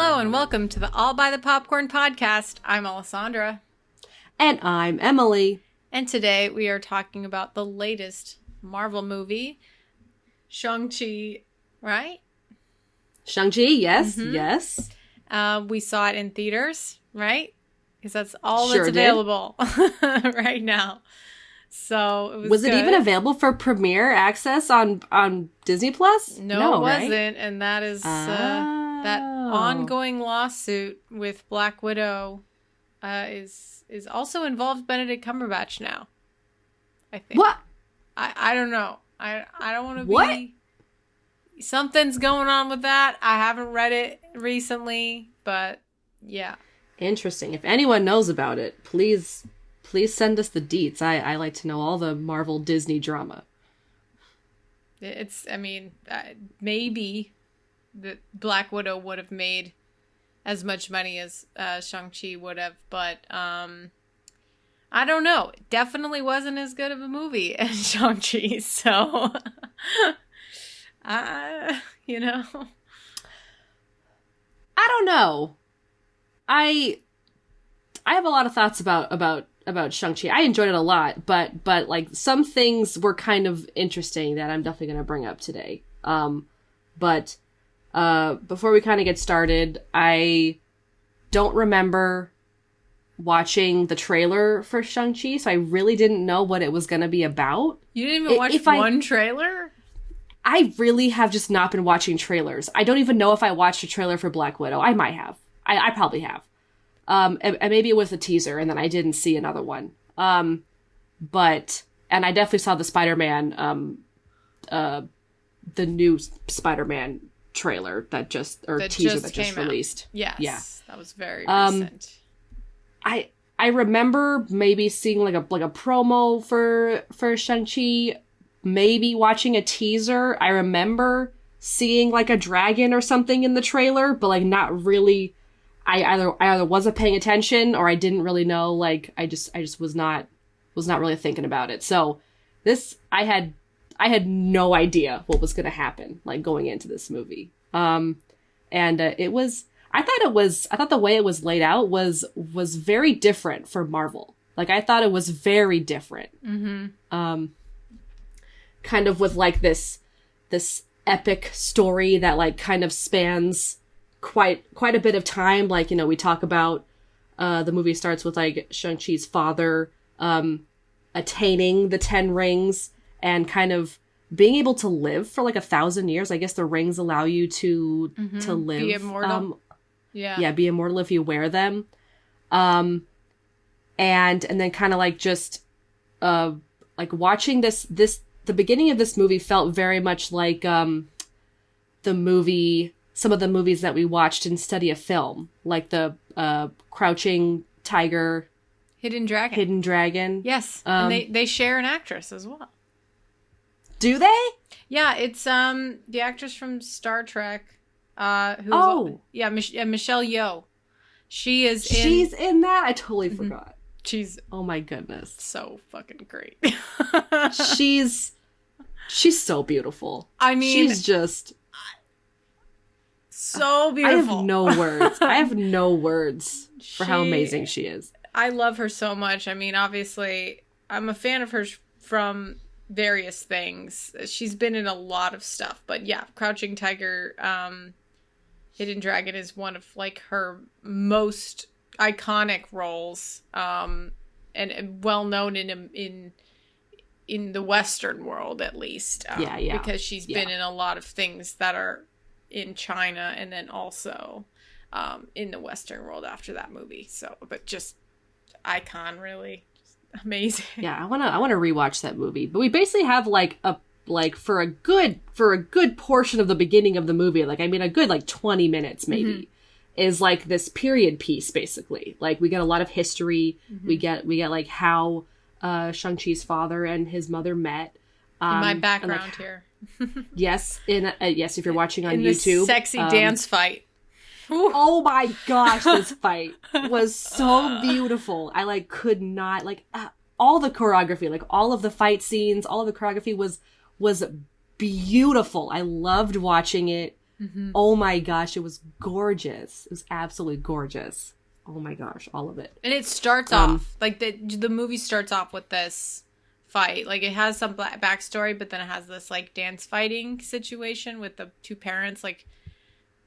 Hello and welcome to the All by the Popcorn podcast. I'm Alessandra. And I'm Emily. And today we are talking about the latest Marvel movie, Shang Chi, right? Shang Chi, yes, yes. We saw it in theaters, right? Because that's all Sure that's available right now. So it was it even available for premiere access on Disney Plus? No, it wasn't, right? and that is that ongoing lawsuit with Black Widow is also involved Benedict Cumberbatch now. I think. What? I don't know. I don't want to be. What? Something's going on with that. I haven't read it recently, but yeah. Interesting. If anyone knows about it, please send us the deets. I like to know all the Marvel Disney drama. Maybe the Black Widow would have made as much money as Shang-Chi would have, but I don't know. It definitely wasn't as good of a movie as Shang-Chi, so I don't know. I have a lot of thoughts about Shang-Chi. I enjoyed it a lot, but like some things were kind of interesting that I'm definitely going to bring up today. But before we kind of get started, I don't remember watching the trailer for Shang-Chi, so I really didn't know what it was going to be about. You didn't even watch one trailer? I really have just not been watching trailers. I don't even know if I watched a trailer for Black Widow. I might have. I probably have. And maybe it was a teaser, and then I didn't see another one. And I definitely saw the Spider-Man, the new Spider-Man trailer teaser that just released. Yes, yeah, that was very recent. I remember maybe seeing like a promo for Shang-Chi, maybe watching a teaser. I remember seeing like a dragon or something in the trailer, but like not really. I either wasn't paying attention or I didn't really know. Like I just was not really thinking about it. So this I had no idea what was going to happen like going into this movie. It was I thought the way it was laid out was very different for Marvel. Like I thought it was very different. Mm-hmm. Kind of with like this epic story that like kind of spans quite a bit of time. Like, you know, we talk about the movie starts with like Shang-Chi's father attaining the 10 rings and kind of being able to live for like 1,000 years. I guess the rings allow you to live, be immortal. Be immortal if you wear them. And then kind of like just like watching this the beginning of this movie felt very much like some of the movies that we watched in Study of Film, like the Crouching Tiger, Hidden Dragon. Yes, and they share an actress as well. Do they? Yeah, it's the actress from Star Trek. Michelle Yeoh. She's in that. I totally forgot. She's oh my goodness, so fucking great. she's so beautiful. I mean, she's just so beautiful. I have no words for how amazing she is. I love her so much. I mean, obviously, I'm a fan of hers from various things. She's been in a lot of stuff, but yeah, Crouching Tiger, Hidden Dragon is one of like her most iconic roles, and well known in the Western world at least. Because she's been in a lot of things that are in China and then also in the Western world after that movie. So, but just icon, really. Just amazing. Yeah, I wanna rewatch that movie. But we basically have for a good portion of the beginning of the movie, like I mean a good like 20 minutes maybe, is like this period piece basically. Like we get a lot of history. We get like how Shang-Chi's father and his mother met. In my background here. Yes, if you're watching on in YouTube, the sexy dance fight. Oh my gosh, this fight was so beautiful. I like could not like all the choreography, like all of the fight scenes, all of the choreography was beautiful. I loved watching it. Oh my gosh, it was gorgeous. It was absolutely gorgeous. Oh my gosh, all of it. And it starts off like the movie starts off with this fight. Like it has some backstory, but then it has this like dance fighting situation with the two parents like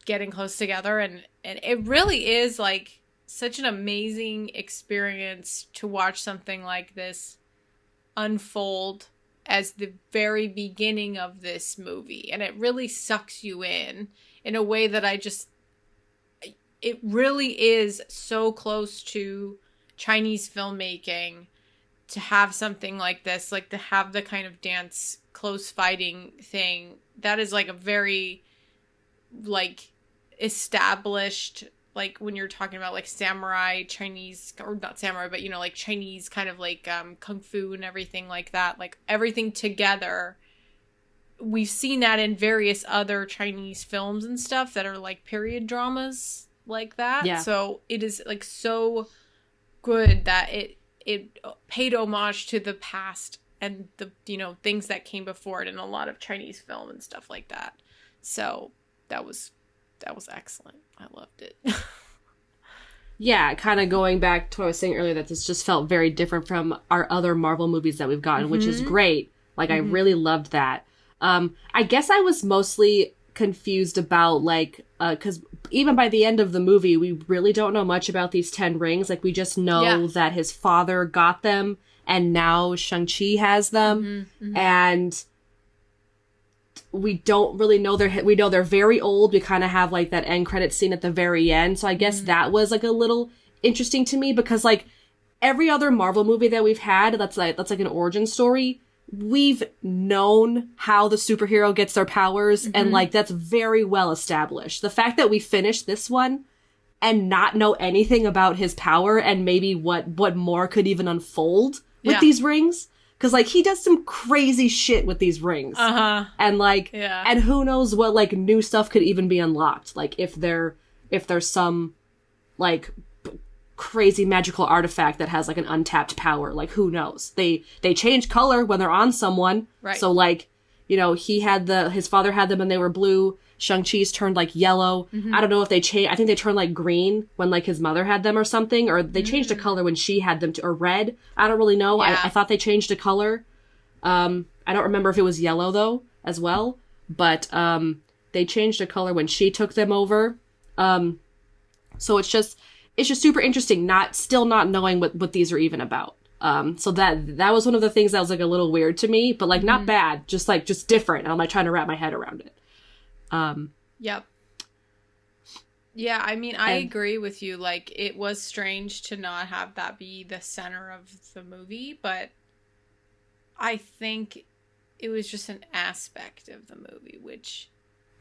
getting close together, and it really is like such an amazing experience to watch something like this unfold as the very beginning of this movie, and it really sucks you in a way that it really is so close to Chinese filmmaking to have something like this, like to have the kind of dance close fighting thing that is like a very like established, like when you're talking about like samurai Chinese, or not samurai, but you know, like Chinese kind of like kung fu and everything like that, like everything together. We've seen that in various other Chinese films and stuff that are like period dramas like that. Yeah. So it is like so good that it paid homage to the past and the, you know, things that came before it in a lot of Chinese film and stuff like that. So that was excellent. I loved it. Yeah, kind of going back to what I was saying earlier, that this just felt very different from our other Marvel movies that we've gotten, which is great. Like, I really loved that. I guess I was mostly confused about, like, because even by the end of the movie, we really don't know much about these 10 rings. Like, we just know that his father got them, and now Shang-Chi has them. And we don't really know we know they're very old. We kind of have like that end credit scene at the very end. So I guess that was like a little interesting to me, because like every other Marvel movie that we've had, that's like an origin story. We've known how the superhero gets their powers, and like that's very well established. The fact that we finished this one and not know anything about his power and maybe what more could even unfold with these rings. Because, like, he does some crazy shit with these rings. And, like, and who knows what, like, new stuff could even be unlocked. Like, if there's some, like, crazy magical artifact that has, like, an untapped power. Like, who knows? They change color when they're on someone. Right. So, like, you know, his father had them and they were blue. Shang-Chi's turned, like, yellow. I don't know if they changed. I think they turned, like, green when, like, his mother had them or something. Or they changed a color when she had them, or red. I don't really know. I thought they changed a color. I don't remember if it was yellow, though, as well. But they changed a color when she took them over. So it's just super interesting, still not knowing what these are even about. So that was one of the things that was, like, a little weird to me. But, like, not bad. Just different. I'm, like, trying to wrap my head around it. Yep. Yeah, I mean, I agree with you. Like, it was strange to not have that be the center of the movie, but I think it was just an aspect of the movie, which...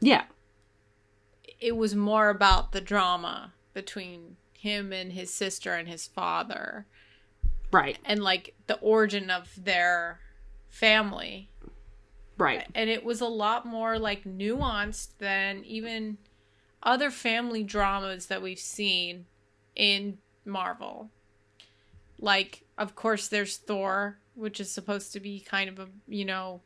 Yeah. It was more about the drama between him and his sister and his father. Right. And, like, the origin of their family. Right. And it was a lot more, like, nuanced than even other family dramas that we've seen in Marvel. Like, of course, there's Thor, which is supposed to be kind of a, you know,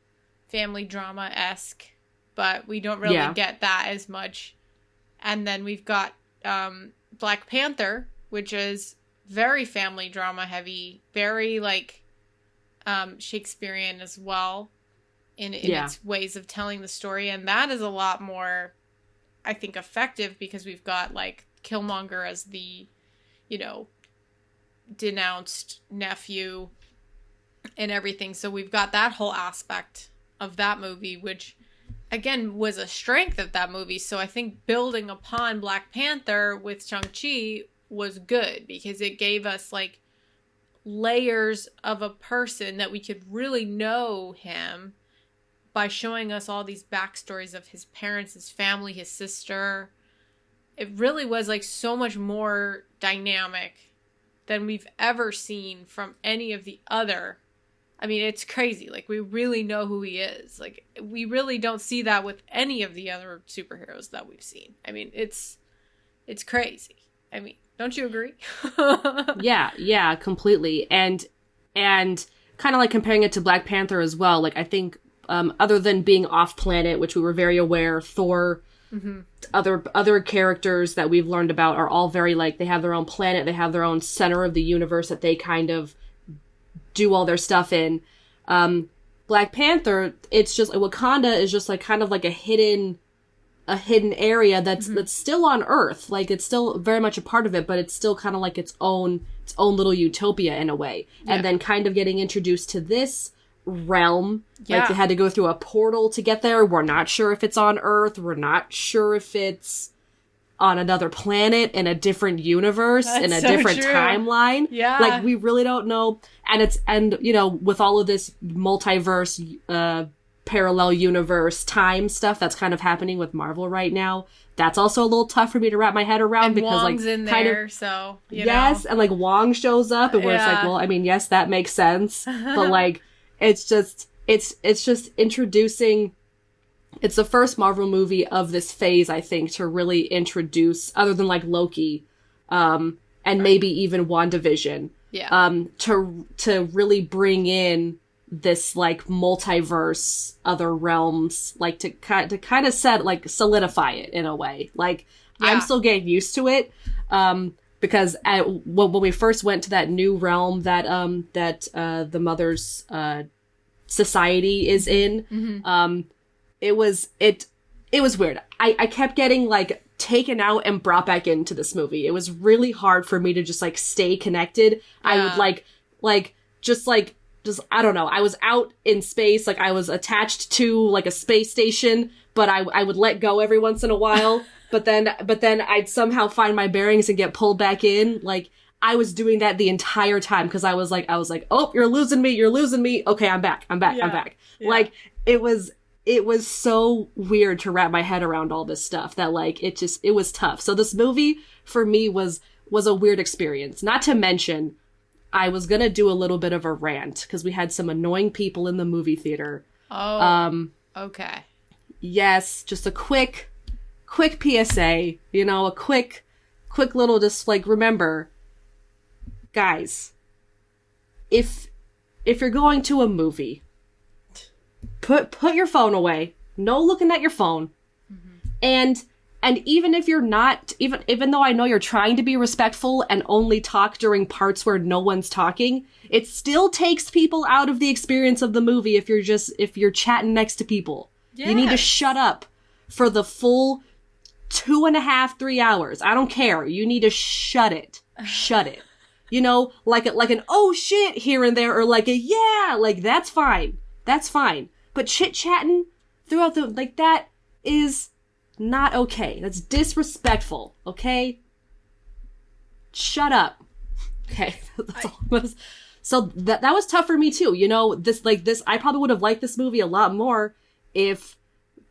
family drama-esque, but we don't really get that as much. And then we've got Black Panther, which is very family drama heavy, very, like, Shakespearean as well. In its ways of telling the story, and that is a lot more, I think, effective, because we've got, like, Killmonger as the, you know, denounced nephew and everything. So we've got that whole aspect of that movie, which, again, was a strength of that movie. So I think building upon Black Panther with Shang-Chi was good, because it gave us, like, layers of a person that we could really know him by showing us all these backstories of his parents, his family, his sister. It really was, like, so much more dynamic than we've ever seen from any of the other. I mean, it's crazy. Like, we really know who he is. Like, we really don't see that with any of the other superheroes that we've seen. I mean, it's crazy. I mean, don't you agree? Yeah, completely. And kind of, like, comparing it to Black Panther as well, like, I think, other than being off planet, which we were very aware, Thor Other characters that we've learned about are all very, like, they have their own planet, they have their own center of the universe that they kind of do all their stuff in. Black Panther, it's just, Wakanda is just, like, kind of like a hidden area that's still on Earth. Like, it's still very much a part of it, but it's still kind of like its own little utopia in a way. Yeah. And then kind of getting introduced to this realm. Yeah. Like, they had to go through a portal to get there. We're not sure if it's on Earth. We're not sure if it's on another planet in a different universe, in a different timeline. Yeah. Like, we really don't know. And you know, with all of this multiverse, parallel universe time stuff that's kind of happening with Marvel right now, that's also a little tough for me to wrap my head around, and because Wong's like in kind there, of, so yes, and like Wong shows up, and where it's like, well, I mean, yes, that makes sense, but like it's just introducing. It's the first Marvel movie of this phase, I think, to really introduce, other than like Loki, and maybe even WandaVision, to really bring in this like multiverse, other realms, like to kind of solidify it in a way. Like, I'm still getting used to it, because when we first went to that new realm that the Mother's society is in, it was weird. I kept getting like taken out and brought back into this movie. It was really hard for me to just like stay connected. I would just I don't know. I was out in space, like I was attached to like a space station, but I would let go every once in a while. but then I'd somehow find my bearings and get pulled back in. Like, I was doing that the entire time, because I was like, oh, you're losing me. Okay, I'm back. Yeah. Like, it was so weird to wrap my head around all this stuff that like, it was tough. So this movie for me was a weird experience. Not to mention, I was gonna do a little bit of a rant because we had some annoying people in the movie theater. Oh, okay. Yes, just a quick PSA, you know, a quick little, just like, remember, guys, if you're going to a movie, put your phone away. No looking at your phone. And even if you're not, even though I know you're trying to be respectful and only talk during parts where no one's talking, it still takes people out of the experience of the movie if you're chatting next to people. Yes. You need to shut up for the full 2.5, 3 hours. I don't care. You need to shut it. Shut it. You know, like an oh shit here and there, or like a yeah, like that's fine. That's fine. But chit-chatting throughout like, that is not okay. That's disrespectful, okay? Shut up. Okay. That's all. So that was tough for me too. You know, this, I probably would have liked this movie a lot more if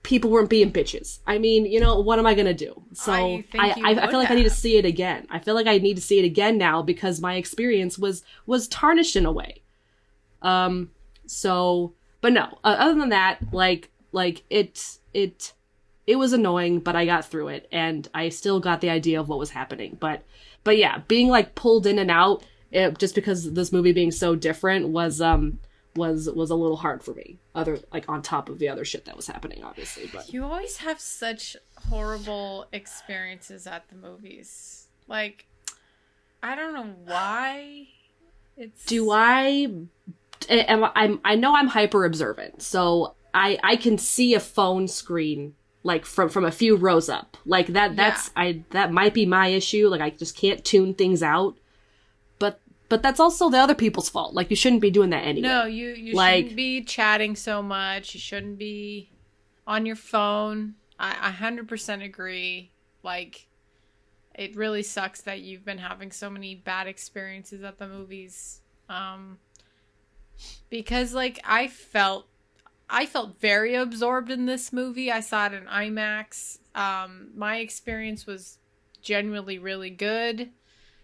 people weren't being bitches. I mean, you know, what am I gonna do? So I feel like I need to see it again. I feel like I need to see it again now because my experience was tarnished in a way. So, but no, other than that, it was annoying, but I got through it, and I still got the idea of what was happening. But yeah, being like pulled in and out, just because this movie being so different was a little hard for me. On top of the other shit that was happening, obviously. But you always have such horrible experiences at the movies. Like, I don't know why. I know I'm hyper observant, so I can see a phone screen like from a few rows up. Like that might be my issue. Like, I just can't tune things out. But that's also the other people's fault. Like, you shouldn't be doing that anyway. No, you shouldn't be chatting so much. You shouldn't be on your phone. I 100% agree. Like, it really sucks that you've been having so many bad experiences at the movies. Because like I felt very absorbed in this movie. I saw it in IMAX. My experience was genuinely really good.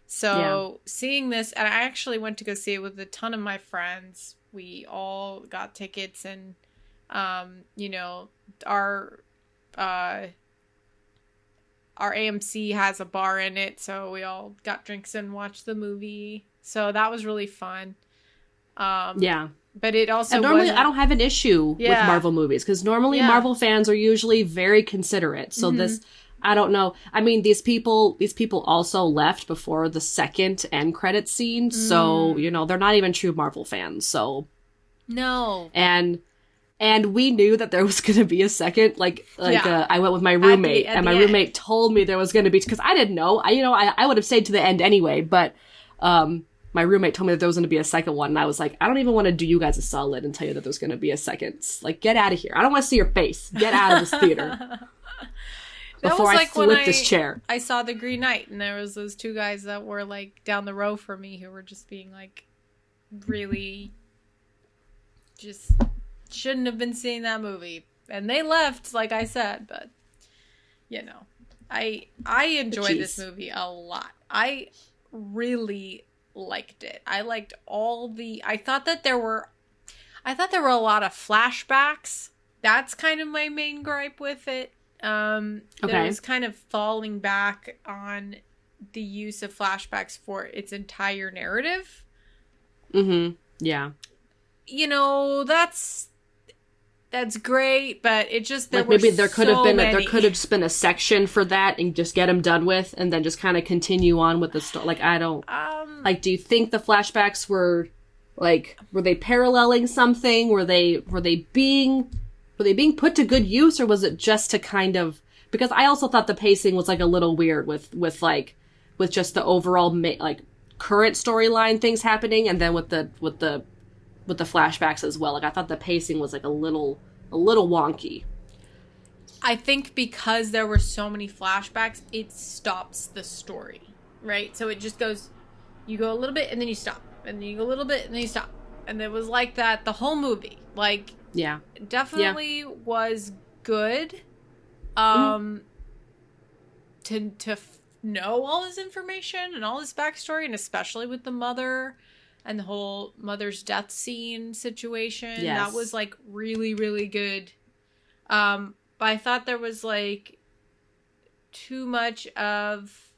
So seeing this, and I actually went to go see it with a ton of my friends. We all got tickets, and you know, our AMC has a bar in it, so we all got drinks and watched the movie. So that was really fun. but it also And normally wasn't. I don't have an issue with Marvel movies, because normally Marvel fans are usually very considerate. So this, I don't know. I mean, these people also left before the second end credit scene. So, they're not even true Marvel fans. So No. And we knew that there was going to be a second, I went with my roommate, and my roommate told me there was going to be, because I didn't know. I would have stayed to the end anyway, but my roommate told me that there was going to be a second one, and I was like, I don't even want to do you guys a solid and tell you that there's going to be a second. Like, get out of here. I don't want to see your face. Get out of this theater. Before I flip this chair. I saw The Green Knight, and there was those two guys that were, like, down the row from me who were just being, like, really just shouldn't have been seeing that movie. And they left, like I said, but, I enjoyed this movie a lot. I really liked it. I liked I thought there were a lot of flashbacks. That's kind of my main gripe with it. It was kind of falling back on the use of flashbacks for its entire narrative. Yeah. That's great, but it just there could have been a section for that and just get them done with, and then just kind of continue on with the story. Like, I don't do you think the flashbacks were they paralleling something? Were they being put to good use, or was it just to kind of, because I also thought the pacing was like a little weird with just the overall current storyline things happening, and then with the flashbacks as well. Like, I thought the pacing was like a little wonky. I think because there were so many flashbacks, it stops the story, right? So it just goes, you go a little bit and then you stop, and then you go a little bit and then you stop, and it was like that the whole movie. Like, definitely was good. To know all this information and all this backstory, and especially with the mother and the whole mother's death scene situation. Yes. That was, like, really, really good. But I thought there was, like, too much of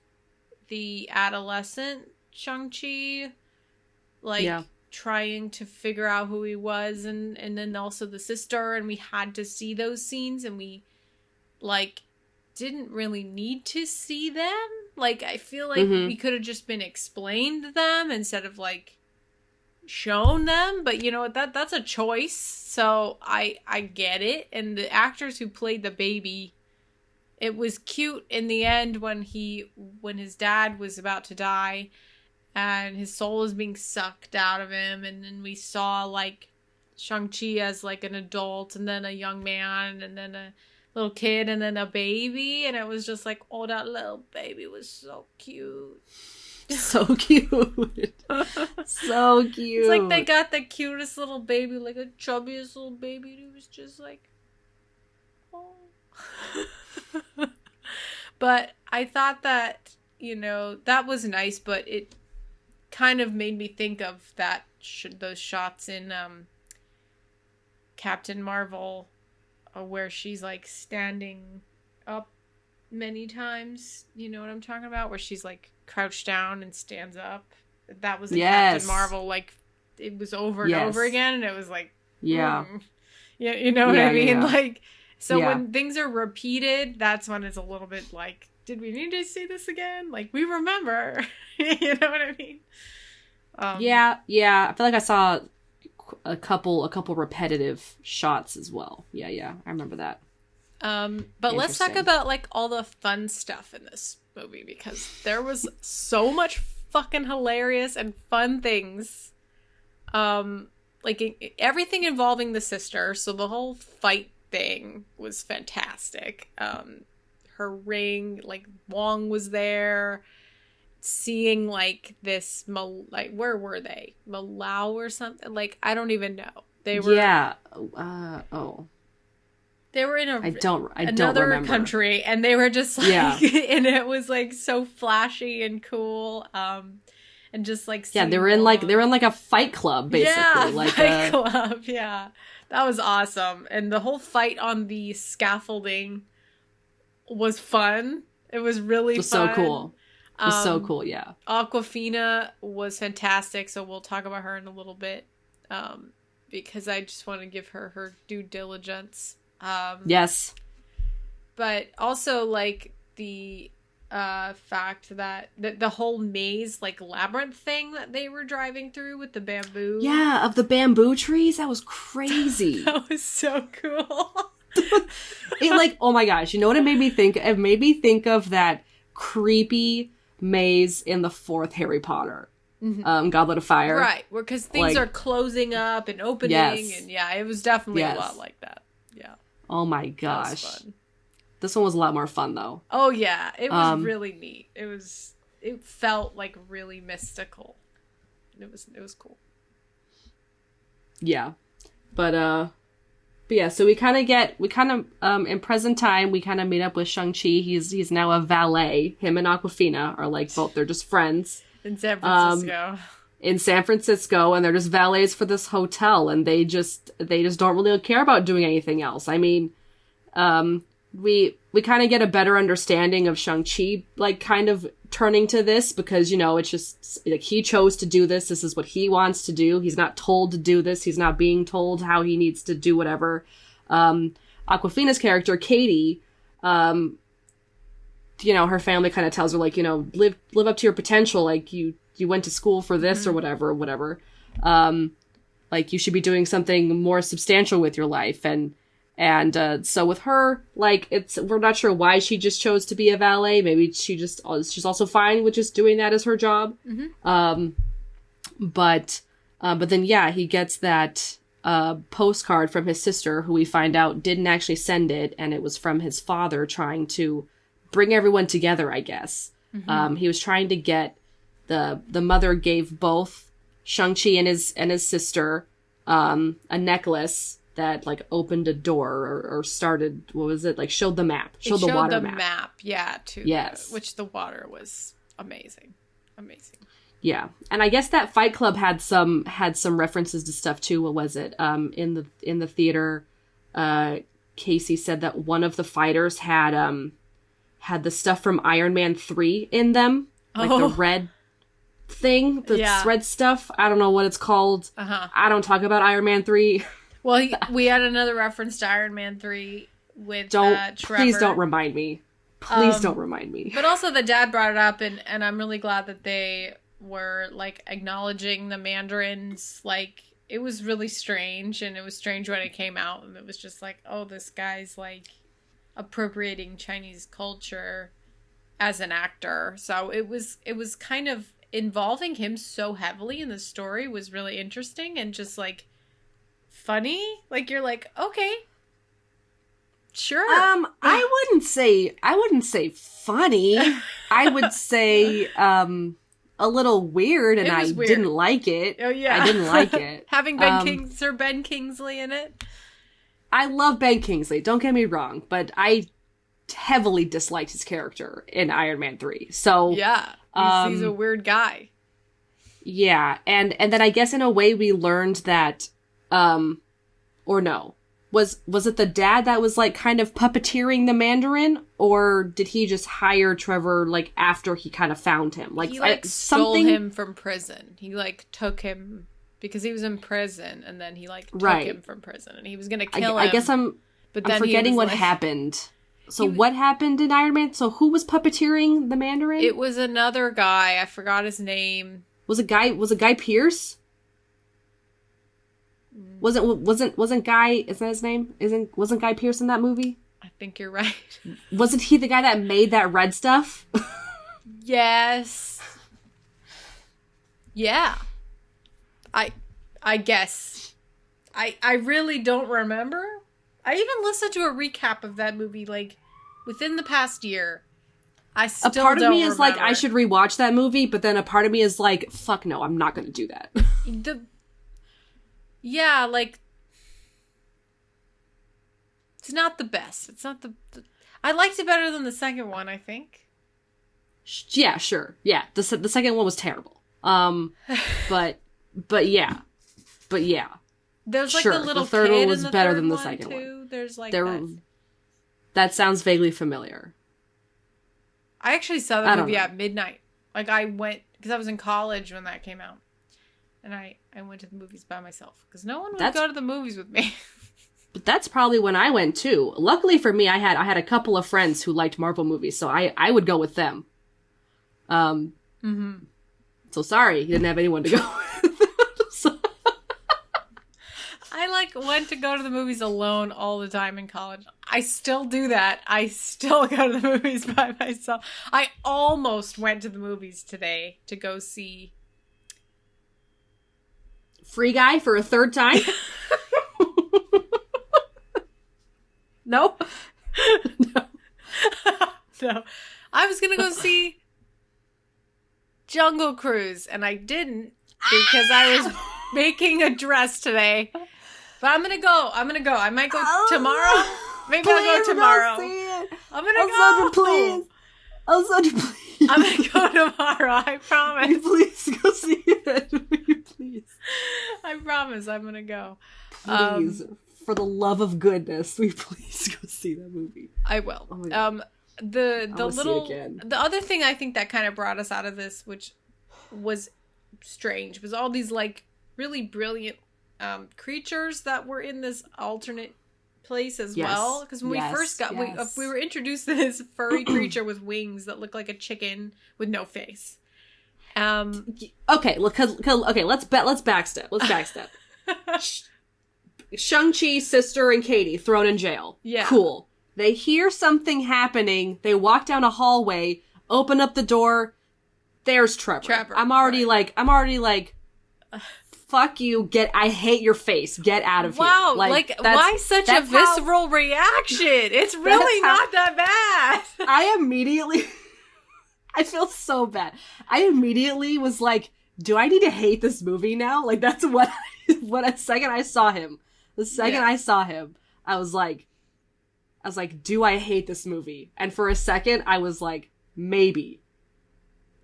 the adolescent Shang Chi, trying to figure out who he was, and then also the sister, and we had to see those scenes, and we, didn't really need to see them. Like, I feel like we could have just been explained to them instead of, shown them, but that's a choice, so I get it. And the actors who played the baby, it was cute in the end when his dad was about to die and his soul was being sucked out of him, and then we saw Shang-Chi as an adult, and then a young man, and then a little kid, and then a baby, and it was just oh, that little baby was so cute. So cute. So cute. It's like they got the cutest little baby, a chubbiest little baby, and it was just oh. But I thought that, that was nice, but it kind of made me think of those shots in Captain Marvel where she's standing up many times. You know what I'm talking about? Where she's crouched down and stands up. That was in Captain Marvel. It was over and over again, and it was yeah, you know what I mean? Yeah. When things are repeated, that's when it's a little bit did we need to see this again? We remember. You know what I mean? Yeah. I feel like I saw a couple repetitive shots as well. Yeah, I remember that. But let's talk about all the fun stuff in this movie, because there was so much fucking hilarious and fun things. Everything involving the sister. So the whole fight thing was fantastic. Her ring, Wong was there. Seeing this where were they? Malau or something? I don't even know. They were They were in another country, and they were just and it was so flashy and cool, and just they were in a fight club, basically. Fight club, yeah, that was awesome. And the whole fight on the scaffolding was fun. It was really fun. So cool. It was so cool, yeah. Awkwafina was fantastic, so we'll talk about her in a little bit. because I just want to give her her due diligence. Yes. But also, like, the fact that the whole maze, like, labyrinth thing that they were driving through with the bamboo. Yeah, of the bamboo trees, that was crazy. That was so cool. It, like, oh my gosh, you know what it made me think? It made me think of that creepy maze in the fourth Harry Potter. Goblet of Fire. Right, because things are closing up and opening, and yeah, it was definitely a lot like that. Yeah. Oh my gosh. That was fun. This one was a lot more fun, though. Oh yeah, it was really neat. It felt like really mystical. It was cool. Yeah, but yeah. So we kind of in present time we kind of meet up with Shang Chi. He's now a valet. Him and Aquafina are like both. They're just friends in San Francisco. And they're just valets for this hotel, and they just don't really care about doing anything else. I mean, we kind of get a better understanding of Shang-Chi, like, kind of turning to this, because, you know, it's just, like, he chose to do this. This is what he wants to do. He's not told to do this. He's not being told how he needs to do whatever. Aquafina's character, Katie, you know, her family kind of tells her, like, you know, live up to your potential. Like, you went to school for this or whatever. Like, you should be doing something more substantial with your life. And so with her, like, we're not sure why she just chose to be a valet. Maybe she's also fine with just doing that as her job. But then, yeah, he gets that postcard from his sister, who we find out didn't actually send it, and it was from his father trying to bring everyone together, I guess. He was trying to get the mother gave both Shang-Chi and his sister a necklace that, like, opened a door or started, what was it? Like, showed the map. Showed the water map. Yeah, which the water was amazing. Amazing. Yeah. And I guess that Fight Club had some references to stuff too. What was it? In the theater, Casey said that one of the fighters had the stuff from Iron Man 3 in them. Like the red thing, red stuff. I don't know what it's called. I don't talk about Iron Man 3. Well, we had another reference to Iron Man 3 with Trevor. Please don't remind me. Please don't remind me. But also the dad brought it up, and I'm really glad that they were, like, acknowledging the Mandarins. Like, it was really strange, and it was strange when it came out, and it was just like, oh, this guy's, like, appropriating Chinese culture as an actor. So it was kind of involving him so heavily in the story was really interesting and just, like, funny. Like, you're like, okay, sure. I wouldn't say funny. I would say a little weird, and I didn't like it. Oh yeah, I didn't like it. Having Sir Ben Kingsley in it. I love Ben Kingsley. Don't get me wrong, but I heavily disliked his character in Iron Man 3. So yeah, he's a weird guy. Yeah, and then I guess in a way we learned that. Or no. Was it the dad that was, like, kind of puppeteering the Mandarin? Or did he just hire Trevor, like, after he kind of found him? Like, he, like, stole him from prison. He, like, took him because he was in prison, and then he, like, took him from prison, and he was gonna kill him. I guess I'm forgetting what happened. So what happened in Iron Man? So who was puppeteering the Mandarin? It was another guy. I forgot his name. Was it Guy Pearce? Wasn't Guy, is that his name? Wasn't Guy Pearce in that movie? I think you're right. Wasn't he the guy that made that red stuff? Yes. Yeah. I guess. I really don't remember. I even listened to a recap of that movie, like, within the past year. I still don't remember. A part of me is like, I should rewatch that movie, but then a part of me is like, fuck no, I'm not gonna do that. Yeah, like, it's not the best. It's not the I liked it better than the second one, I think. Yeah, sure. Yeah, the second one was terrible. But yeah. There's, like, sure, the little the third kid one was in the better third than the one, second too. one. There's, like, that sounds vaguely familiar. I actually saw the movie at midnight. Like, I went, because I was in college when that came out. and I went to the movies by myself because no one would go to the movies with me. But that's probably when I went too. Luckily for me, I had a couple of friends who liked Marvel movies, so I would go with them. So sorry, you didn't have anyone to go with. So. I went to go to the movies alone all the time in college. I still do that. I still go to the movies by myself. I almost went to the movies today to go see Free Guy for a third time. No. No. No. I was going to go see Jungle Cruise, and I didn't because I was making a dress today. But I'm going to go. I might go tomorrow. Maybe I'll go tomorrow. I'm going to go. Please. Sandra, please. I'm going to go tomorrow. I promise. Will you please go see it? Will you please? I promise I'm going to go. Please. For the love of goodness, will you please go see that movie? I will. Oh the other thing I think that kind of brought us out of this, which was strange, was all these like really brilliant creatures that were in this alternate place as well. Because when we first got, we were introduced to this furry creature with wings that looked like a chicken with no face. Okay, let's backstep. Shang-Chi's sister and Katie thrown in jail. Yeah. Cool. They hear something happening. They walk down a hallway, open up the door. There's Trevor. I'm already like, fuck you. I hate your face. Get out of here. Wow. Why such a visceral reaction? It's really not that bad. I feel so bad. I immediately was like, do I need to hate this movie now? Like, that's what a second I saw him. The second I saw him, I was like, do I hate this movie? And for a second, I was like, maybe.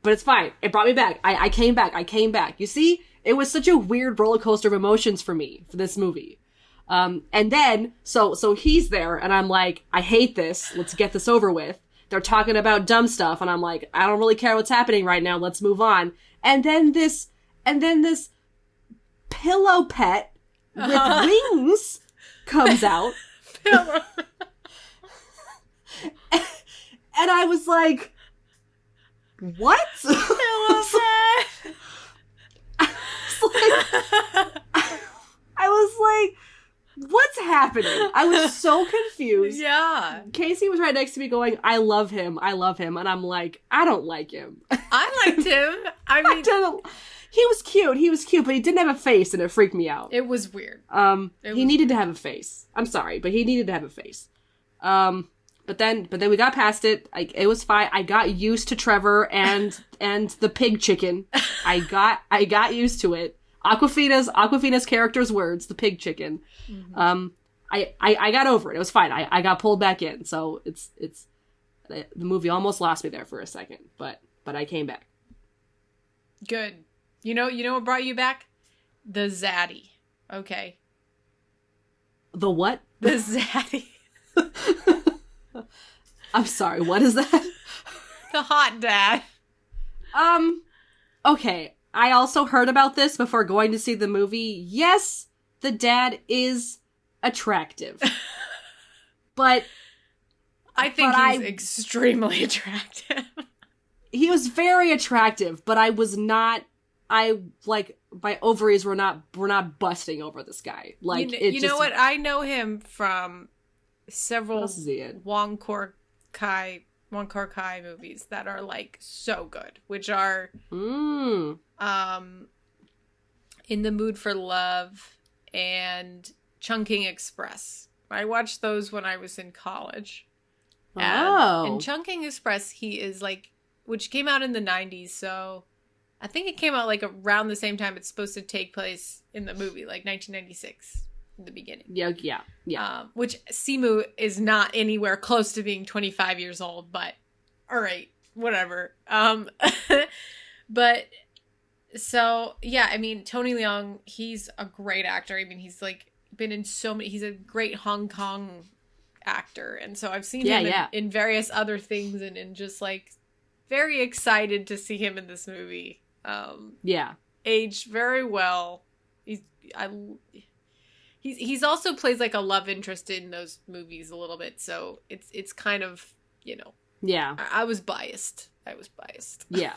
But it's fine. It brought me back. I came back. You see? It was such a weird roller coaster of emotions for me, for this movie. And then, so he's there, and I'm like, I hate this. Let's get this over with. They're talking about dumb stuff, and I'm like, I don't really care what's happening right now. Let's move on. And then this pillow pet with wings comes out. And I was like, what? Pillow pet. I was like, what's happening? I was so confused. Yeah. Casey was right next to me going, I love him. And I'm like, I don't like him. I liked him. I mean, he was cute, but he didn't have a face, and it freaked me out. It was weird. He needed to have a face. I'm sorry, but he needed to have a face. But then we got past it. It was fine. I got used to Trevor and the pig chicken. I got used to it. Aquafina's character's words, the pig chicken. Mm-hmm. I got over it. It was fine. I got pulled back in. So it's the movie almost lost me there for a second, but I came back. Good. You know what brought you back? The zaddy. Okay. The what? The zaddy. I'm sorry, what is that? The hot dad. Okay. I also heard about this before going to see the movie. Yes, the dad is attractive. But I think he's extremely attractive. He was very attractive, but my ovaries were not busting over this guy. Like, you know what? I know him from several Wong Kar Kai movies that are like so good, which are In the Mood for Love and Chungking Express. I watched those when I was in college. And in Chungking Express, he is like, which came out in the 90s, so I think it came out like around the same time it's supposed to take place in the movie, like 1996 in the beginning. Yeah. Which Simu is not anywhere close to being 25 years old, but all right, whatever. But so yeah, I mean, Tony Leung, he's a great actor. I mean, he's like been in so many. He's a great Hong Kong actor, and so I've seen him in various other things, and just like very excited to see him in this movie. Yeah. aged very well. He's I he's also plays like a love interest in those movies a little bit, so it's kind of, you know. Yeah. I was biased. I was biased. Yeah.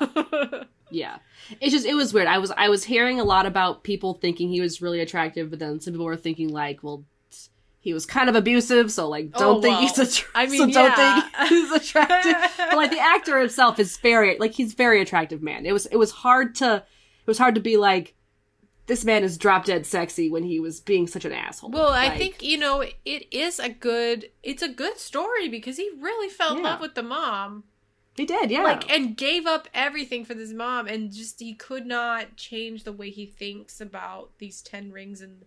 Yeah. It was weird. I was hearing a lot about people thinking he was really attractive, but then some people were thinking like, well, he was kind of abusive, so like don't think he's attractive. I mean, don't think he's attractive. But like the actor himself is he's very attractive man. It was hard to be like, this man is drop dead sexy when he was being such an asshole. Well, I think, you know, it's a good story because he really fell in love with the mom. He did, yeah. Like, and gave up everything for this mom, and just, he could not change the way he thinks about these 10 rings and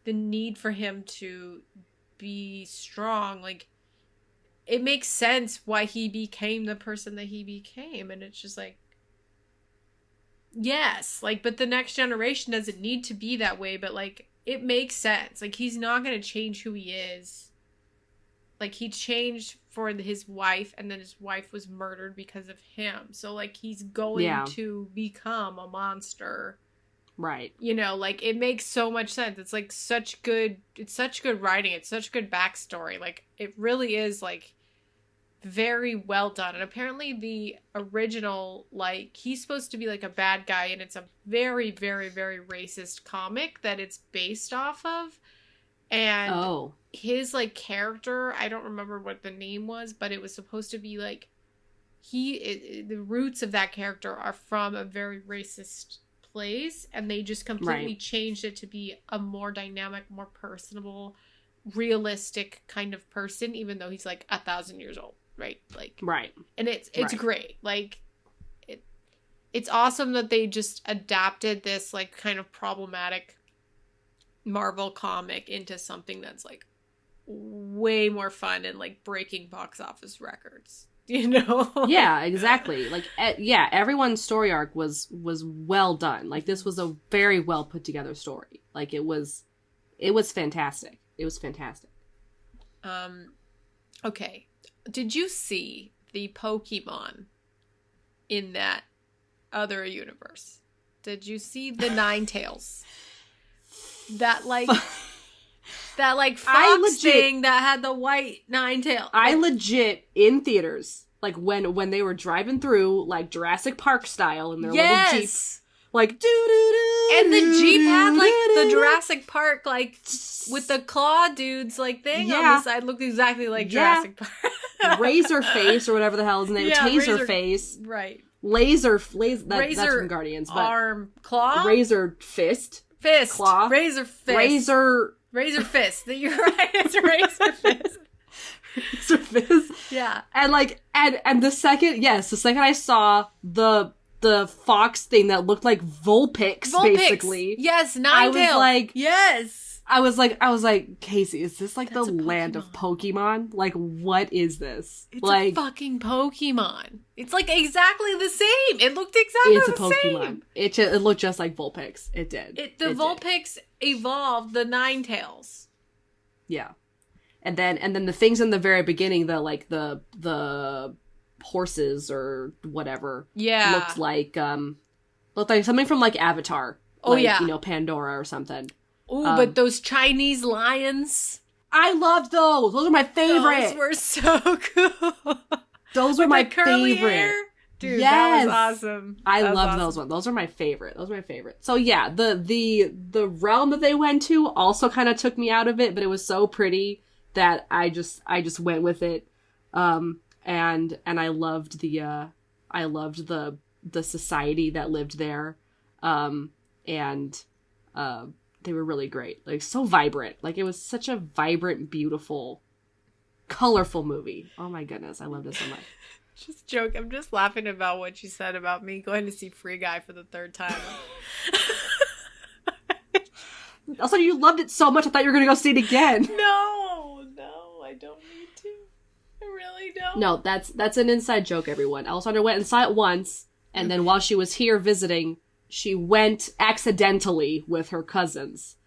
the need for him to be strong. Like, it makes sense why he became the person that he became, and it's just like, yes, like, but the next generation doesn't need to be that way, but like, it makes sense. Like, he's not going to change who he is. Like, he changed for his wife, and then his wife was murdered because of him. So, like, he's going to become a monster. Right. You know, like, it makes so much sense. It's, like, such good writing. It's such good backstory. Like, it really is, like, very well done. And apparently the original, like, he's supposed to be, like, a bad guy, and it's a very, very, very racist comic that it's based off of. And his, like, character, I don't remember what the name was, but it was supposed to be, like, the roots of that character are from a very racist place, and they just completely changed it to be a more dynamic, more personable, realistic kind of person, even though he's, like, 1,000 years old, right? Like, and it's great. Like, it's awesome that they just adapted this, like, kind of problematic Marvel comic into something that's, like, way more fun and, like, breaking box office records, you know? Yeah, exactly. Like, everyone's story arc was well done. Like, this was a very well put together story. Like, it was fantastic. It was fantastic. Okay. Did you see the Pokemon in that other universe? Did you see the Ninetales? That, like, fox thing that had the white Ninetale. I legit, in theaters, like, when they were driving through, like, Jurassic Park style in their little Jeep. Like, doo-doo-doo. And the Jeep had, like, the Jurassic Park, like, with the claw dudes, like, thing on the side. Looked exactly like Jurassic Park. Razor Face, or whatever the hell his name is. Taser Face. Right. Razor, that's from Guardians. But arm, claw? Razor Fist. Fist. Claw. Razor Fist. Razor Fist. You're right. It's Razor Fist. Razor Fist. Yeah. And like, and the second I saw the fox thing that looked like Vulpix, basically. Yes, Ninetales. I was like, yes. I was like, Casey, is this like the land of Pokemon? Like, what is this? It's like a fucking Pokemon. It's like exactly the same. It looked exactly the same. It's a Pokemon. It looked just like Vulpix. It did. The Vulpix evolved the Ninetales. Yeah. And then the things in the very beginning, the horses or whatever, looked like something from like Avatar. Oh, like, yeah. You know, Pandora or something. Ooh, but those Chinese lions. I loved those. Those are my favorite. Those were so cool. Those were my favorite. Hair? Dude, yes. That was awesome. I loved those ones. Those are my favorite. So yeah, the realm that they went to also kind of took me out of it, but it was so pretty that I just went with it. And I loved the society that lived there. They were really great. Like, so vibrant. Like, it was such a vibrant, beautiful, colorful movie. Oh my goodness, I loved it so much. Just joke. I'm just laughing about what you said about me going to see Free Guy for the 3rd time. Also, you loved it so much, I thought you were going to go see it again. No, I don't need to. I really don't. No, that's an inside joke, everyone. Alessandra went and saw it once, and then while she was here visiting, she went accidentally with her cousins.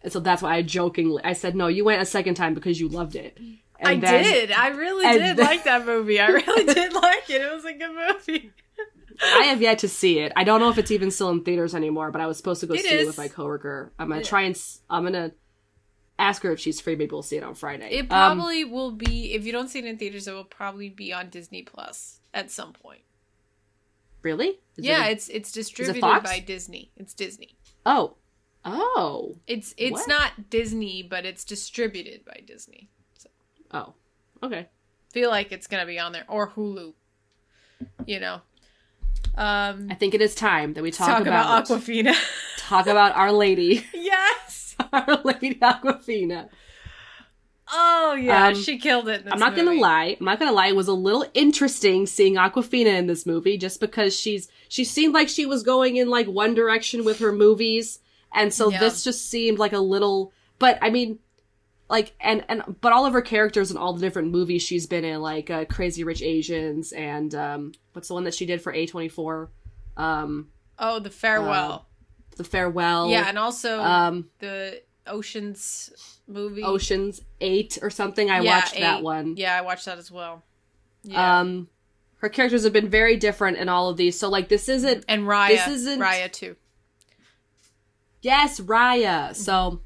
And so that's why I said, no, you went a second time because you loved it. And I did. I really did like that movie. I really did like it. It was a good movie. I have yet to see it. I don't know if it's even still in theaters anymore, but I was supposed to go see it with my coworker. I'm going to try and... I'm going to ask her if she's free. Maybe we'll see it on Friday. It probably will be... If you don't see it in theaters, it will probably be on Disney Plus at some point. Really? It's distributed by Disney. It's Disney. Oh. It's not Disney, but it's distributed by Disney. So. Oh. Okay. Feel like it's going to be on there. Or Hulu. You know. I think it is time that we talk about Awkwafina. Talk about Our Lady. Yes! Our Lady Awkwafina. Oh, yeah. She killed it in this I'm not going to lie. It was a little interesting seeing Awkwafina in this movie just because she seemed like she was going in like one direction with her movies. And so this just seemed like a little... But, I mean... Like, but all of her characters in all the different movies she's been in, like, Crazy Rich Asians and, what's the one that she did for A24? The Farewell. The Farewell. Yeah, and also, the Ocean's movie. Ocean's 8 or something. I watched that one. Yeah, I watched that as well. Yeah. Her characters have been very different in all of these, so, like, this isn't... And Raya. This isn't... Raya, too. Yes, Raya. So...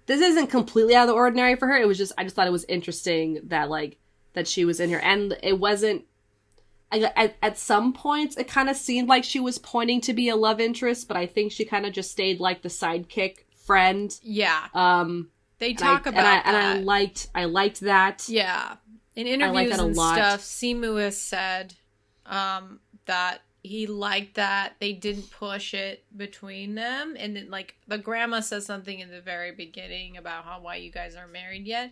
This isn't completely out of the ordinary for her. It was just, I just thought it was interesting that, like, that she was in here. And it wasn't, at some points, it kind of seemed like she was pointing to be a love interest, but I think she kind of just stayed, like, the sidekick friend. Yeah. They talk about that. And I liked that. Yeah. In interviews and stuff, Simu has said, that he liked that they didn't push it between them. And then, like, the grandma says something in the very beginning about why you guys aren't married yet.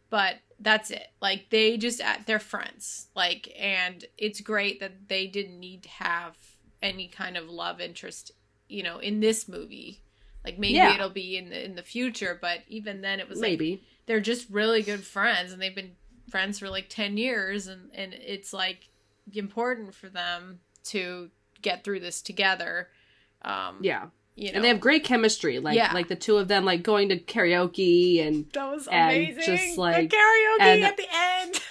But that's it. Like, they're friends. Like, and it's great that they didn't need to have any kind of love interest, you know, in this movie. Like, maybe it'll be in the future, but even then it was like, they're just really good friends, and they've been friends for, like, 10 years, and it's, like, important for them to get through this together. You know. And they have great chemistry. Like the two of them, like, going to karaoke and... That was amazing. And just, like... The karaoke at the end.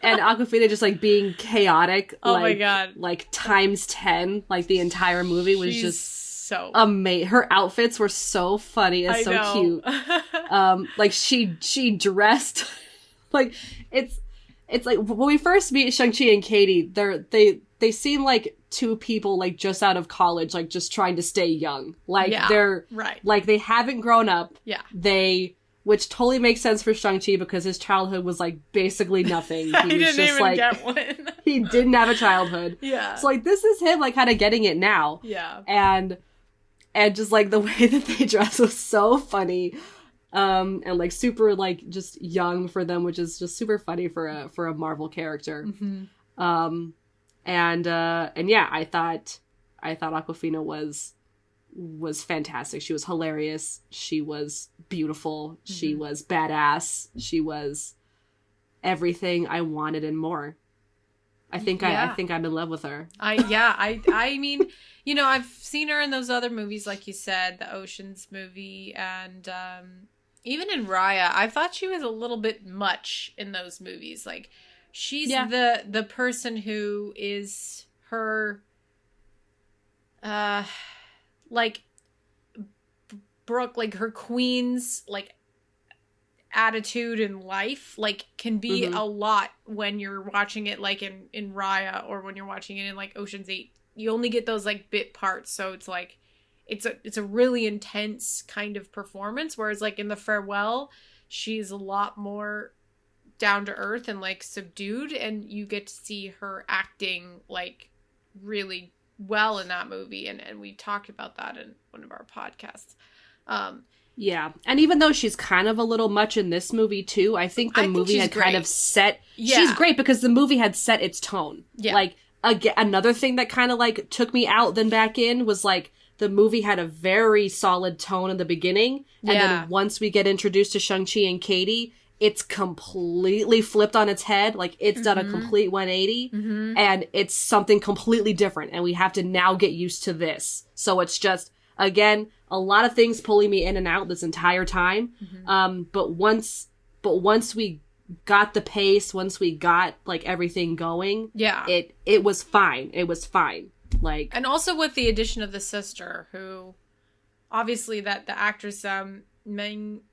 And Awkwafina just, like, being chaotic. Oh, like, my God. Like, times 10. Like, the entire movie was just... so... amazing. Her outfits were so funny and so cute. Like, she dressed... like, it's like, when we first meet Shang-Chi and Katie, they seem like two people, like, just out of college, like, just trying to stay young. Like, they're... Right. Like, they haven't grown up. Yeah. Which totally makes sense for Shang-Chi because his childhood was, like, basically nothing. He was didn't just, even like... get one. He didn't have a childhood. Yeah. So, like, this is him, like, kind of getting it now. Yeah. And just, like, the way that they dress was so funny. And, like, super, like, just young for them, which is just super funny for a Marvel character. Mm-hmm. And yeah, I thought Awkwafina was fantastic. She was hilarious. She was beautiful. Mm-hmm. She was badass. She was everything I wanted and more. I think I'm in love with her. I mean, you know, I've seen her in those other movies, like you said, the Ocean's movie, and even in Raya, I thought she was a little bit much in those movies. Like, she's the person who is her, like, Brooke, like, her queen's, like, attitude in life, like, can be a lot when you're watching it, like, in Raya, or when you're watching it in, like, Ocean's 8. You only get those, like, bit parts, so it's, like, it's a really intense kind of performance, whereas, like, in The Farewell, she's a lot more down to earth and, like, subdued, and you get to see her acting, like, really well in that movie, and we talked about that in one of our podcasts. Yeah, and even though she's kind of a little much in this movie too, I think the movie had kind of set... Yeah. She's great because the movie had set its tone. Yeah. Like, again, another thing that kind of, like, took me out then back in was, like, the movie had a very solid tone in the beginning, and then once we get introduced to Shang-Chi and Katie, it's completely flipped on its head. Like, it's done a complete 180, and it's something completely different, and we have to now get used to this. So it's just, again, a lot of things pulling me in and out this entire time. But once we got the pace, once we got, like, everything going, it was fine. It was fine. Like, and also with the addition of the sister, who obviously that the actress Mengjo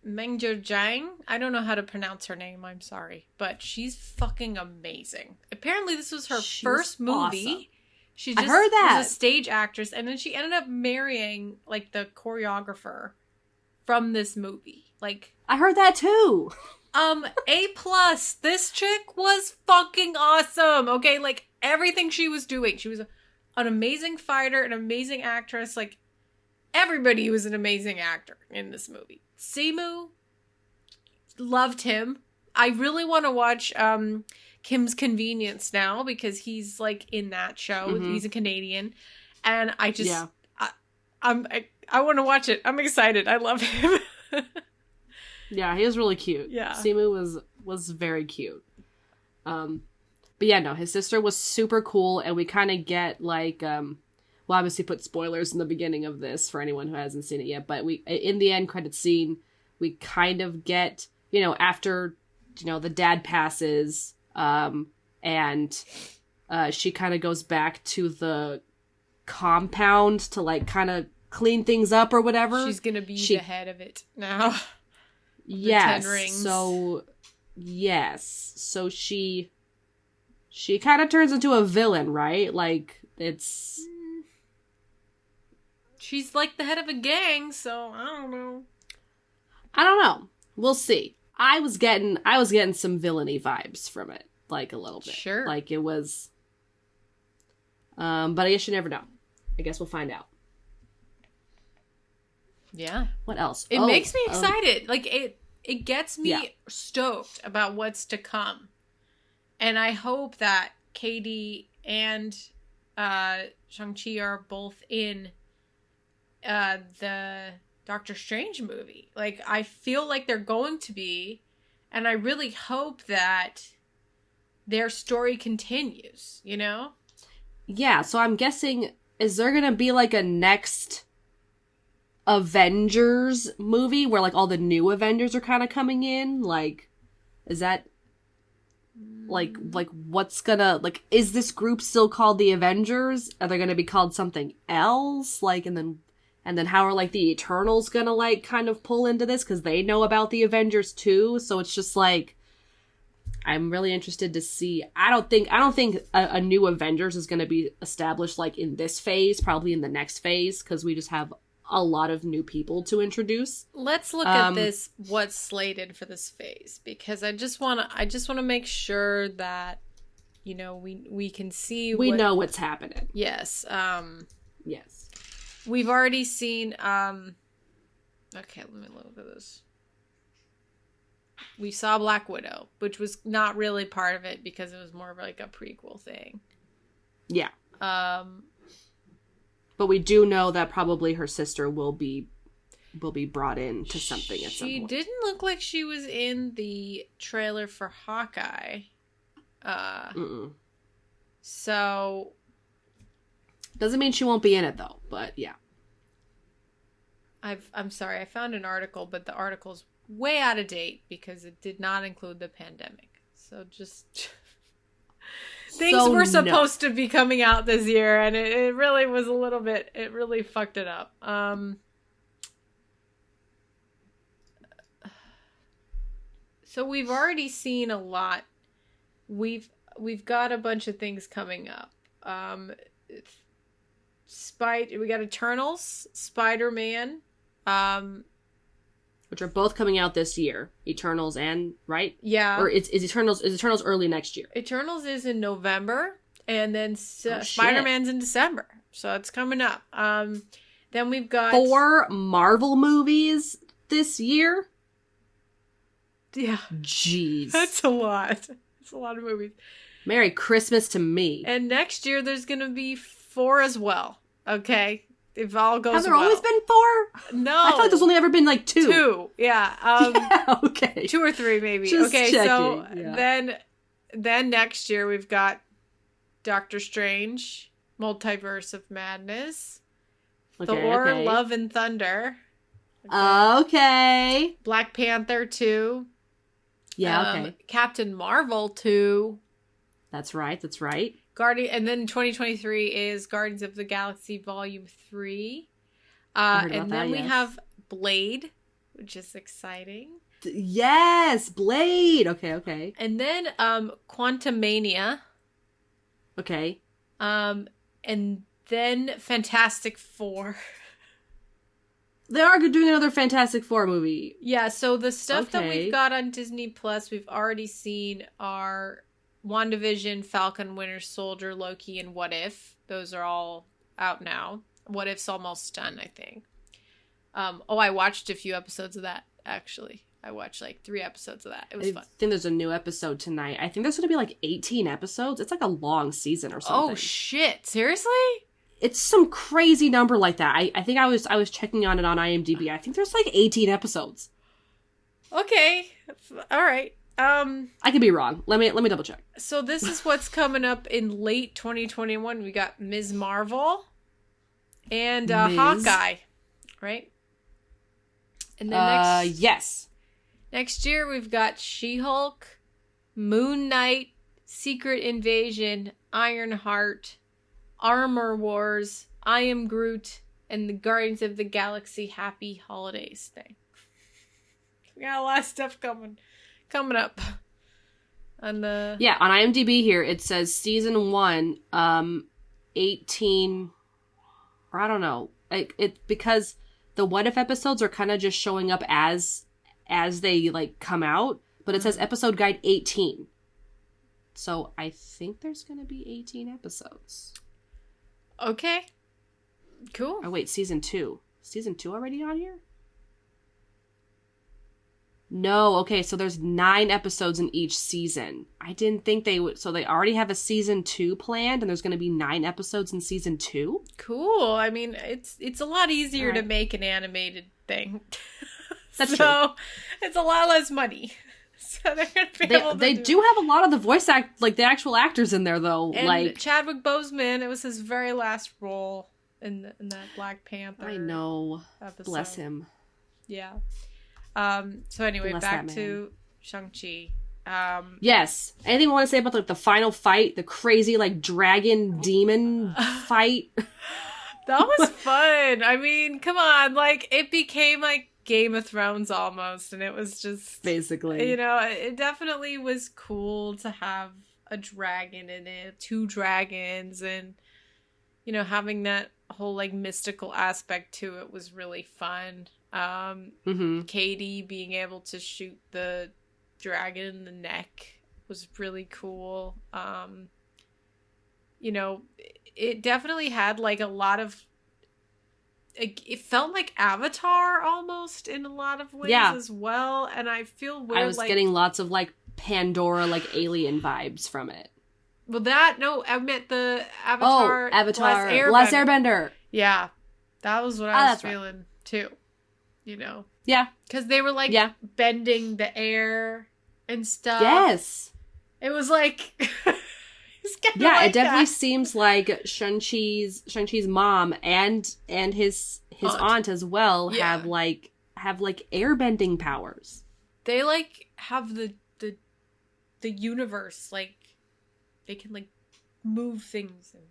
Zhang, I don't know how to pronounce her name, I'm sorry, but she's fucking amazing. Apparently this was her first movie. Awesome. She just I heard that. was a stage actress, and then she ended up marrying like the choreographer from this movie. Like, I heard that too. A plus. This chick was fucking awesome. Okay, like everything she was doing. She was an amazing fighter, an amazing actress. Like, everybody was an amazing actor in this movie. Simu, loved him. I really want to watch Kim's Convenience now because he's like in that show. Mm-hmm. He's a Canadian, and I just I want to watch it. I'm excited. I love him. Yeah, he was really cute. Yeah, Simu was very cute. But yeah, no, his sister was super cool, and we kind of get like we'll obviously put spoilers in the beginning of this for anyone who hasn't seen it yet, but we in the end credit scene we kind of get, you know, after, you know, the dad passes, and she kind of goes back to the compound to like kind of clean things up or whatever. She's gonna be the head of it now. Yes. 10 rings. So she kind of turns into a villain, right? Like, it's... She's like the head of a gang, so I don't know. I don't know. We'll see. I was getting some villainy vibes from it, like a little bit. Sure. Like it was. But I guess you never know. I guess we'll find out. Yeah. What else? It makes me excited. Like it gets me stoked about what's to come. And I hope that Katie and Shang Chi are both in the Doctor Strange movie. Like, I feel like they're going to be, and I really hope that their story continues, you know? Yeah, so I'm guessing, is there gonna be like a next Avengers movie where like all the new Avengers are kind of coming in? Like, is that like what's gonna, like, is this group still called the Avengers? Are they gonna be called something else? Like, and then how are like the Eternals gonna like kind of pull into this because they know about the Avengers too? So it's just like, I'm really interested to see. I don't think a new Avengers is going to be established like in this phase, probably in the next phase, because we just have a lot of new people to introduce. Let's look at this, what's slated for this phase, because I just want to make sure that, you know, we can see we know what's happening. Yes. Yes. We've already seen okay, let me look at this. We saw Black Widow, which was not really part of it because it was more of like a prequel thing. Yeah. But we do know that probably her sister will be brought in to something at some point. She didn't look like she was in the trailer for Hawkeye. So doesn't mean she won't be in it though, but yeah. I'm sorry, I found an article, but the article's way out of date because it did not include the pandemic. So just things were supposed to be coming out this year, and it really was a little bit, it really fucked it up. So we've already seen a lot. We've got a bunch of things coming up. We got Eternals, Spider-Man, which are both coming out this year. Eternals and, right? Yeah. Or is Eternals early next year? Eternals is in November, and then Spider-Man's in December. So it's coming up. Then we've got 4 Marvel movies this year? Yeah. Jeez. That's a lot. That's a lot of movies. Merry Christmas to me. And next year there's going to be 4 as well. Okay? If all goes well. Have there always been 4? No. I feel like there's only ever been like 2. 2, yeah. Yeah, okay. 2 or 3 maybe. Just okay, checking. So yeah. then next year we've got Doctor Strange, Multiverse of Madness, Thor, Love and Thunder. Okay. Black Panther 2. Yeah, okay. Captain Marvel 2. That's right. Guardian, and then 2023 is Guardians of the Galaxy Volume 3. I heard about And that, then we yes. have Blade, which is exciting. Yes, Blade. Okay. And then Quantumania. Okay. And then Fantastic Four. They are doing another Fantastic Four movie. Yeah, so the stuff that Okay. we've got on Disney Plus, we've already seen are WandaVision, Falcon, Winter Soldier, Loki, and What If. Those are all out now. What If's almost done, I think. I watched a few episodes of that, actually. I watched like 3 episodes of that. It was fun. I think there's a new episode tonight. I think there's going to be like 18 episodes. It's like a long season or something. Oh, shit. Seriously? It's some crazy number like that. I think I was checking on it on IMDb. I think there's like 18 episodes. Okay. All right. I could be wrong. Let me double check. So this is what's coming up in late 2021. We got Ms. Marvel and Hawkeye, right? And then next year we've got She-Hulk, Moon Knight, Secret Invasion, Ironheart, Armor Wars, I Am Groot, and the Guardians of the Galaxy Happy Holidays thing. We got a lot of stuff coming up. On IMDb here it says season 1, 18, or I don't know. It because the What If episodes are kind of just showing up as they like come out, but it says episode guide 18. So I think there's going to be 18 episodes. Okay. Cool. Oh wait, season 2. Season 2 already on here? No, okay, so there's 9 episodes in each season. I didn't think they would. So they already have a season 2 planned, and there's going to be 9 episodes in season 2? Cool. I mean, it's a lot easier to make an animated thing. That's so true. It's a lot less money. So they're going to be able to They do have a lot of the voice like the actual actors in there, though. And like Chadwick Boseman, it was his very last role in that Black Panther. I know. Episode. Bless him. Yeah. So anyway, Bless back to Shang-Chi. Yes. Anything you want to say about the final fight? The crazy dragon demon fight? That was fun. I mean, come on. It became Game of Thrones almost, and it was just... Basically. It definitely was cool to have a dragon in it, 2 dragons, and, having that whole, mystical aspect to it was really fun. Katie being able to shoot the dragon in the neck was really cool. It definitely had a lot of it felt like Avatar almost in a lot of ways as well, and I feel weird. I was getting lots of Pandora alien vibes from it. Well, I meant the Avatar. Oh, Avatar, Last Airbender. Yeah, that was what I was feeling too. Yeah, because they were bending the air and stuff. Yes, it was it definitely seems like Shang-Chi's mom and his aunt as well have airbending powers. They have the universe, they can move things, and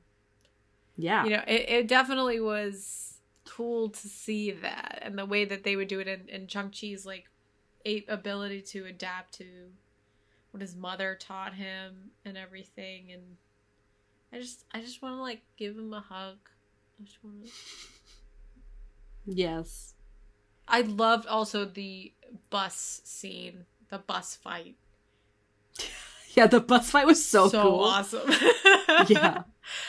it definitely was cool to see that, and the way that they would do it, and Shang-Chi's ability to adapt to what his mother taught him and everything, and I just want to give him a hug. I just want to. Yes. I loved also the bus scene, the bus fight. Yeah, the bus fight was so cool. Awesome. Yeah.